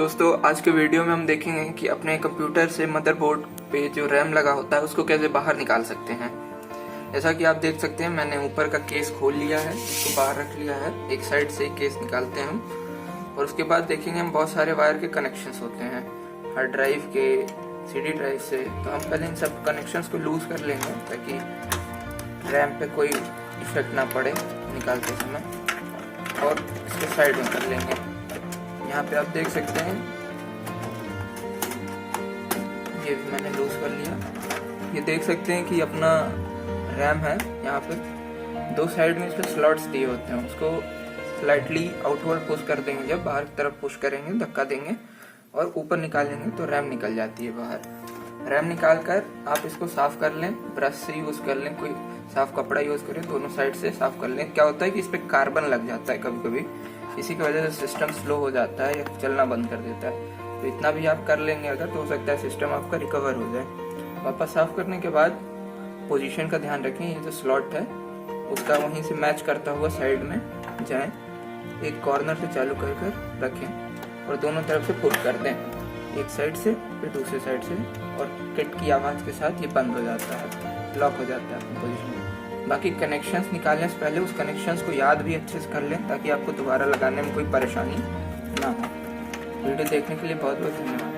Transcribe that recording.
दोस्तों, आज के वीडियो में हम देखेंगे कि अपने कंप्यूटर से मदरबोर्ड पे जो रैम लगा होता है उसको कैसे बाहर निकाल सकते हैं। जैसा कि आप देख सकते हैं, मैंने ऊपर का केस खोल लिया है, इसको बाहर रख लिया है। एक साइड से केस निकालते हैं हम, और उसके बाद देखेंगे हम बहुत सारे वायर के कनेक्शंस होते हैं हार्ड ड्राइव के, सीडी ड्राइव से। तो हम पहले इन सब कनेक्शंस को लूज कर लेंगे ताकि रैम पे कोई इफेक्ट ना पड़े निकालते समय, और इसके साइड में कर लेंगे। यहाँ पे आप देख सकते हैं ये भी मैंने लूज कर लिया। ये देख सकते हैं कि अपना रैम है, यहाँ पे दो साइड में इसके स्लॉट्स दिए होते हैं। उसको स्लाइटली आउटवर्ड पुश कर देंगे, जब बाहर की तरफ पुश करेंगे, धक्का देंगे और ऊपर निकालेंगे तो रैम निकल जाती है बाहर। रैम निकाल कर आप इसको साफ कर लें, ब्रश से यूज कर लें, कोई साफ कपड़ा यूज करें, दोनों साइड से साफ कर लें। क्या होता है कि इस पे कार्बन लग जाता है कभी कभी, इसी की वजह से सिस्टम स्लो हो जाता है या चलना बंद कर देता है। तो इतना भी आप कर लेंगे अगर, तो हो सकता है सिस्टम आपका रिकवर हो जाए। वापस साफ करने के बाद पोजीशन का ध्यान रखें, ये जो स्लॉट है उसका वहीं से मैच करता हुआ साइड में जाए, एक कॉर्नर से चालू कर कर रखें और दोनों तरफ से पुश कर दें, एक साइड से फिर दूसरे साइड से, और किट की आवाज़ के साथ ये बंद हो जाता है, लॉक हो जाता है पोजीशन में। बाकी कनेक्शंस निकालने से पहले उस कनेक्शंस को याद भी अच्छे से कर लें ताकि आपको दोबारा लगाने में कोई परेशानी ना हो। वीडियो देखने के लिए बहुत बहुत धन्यवाद।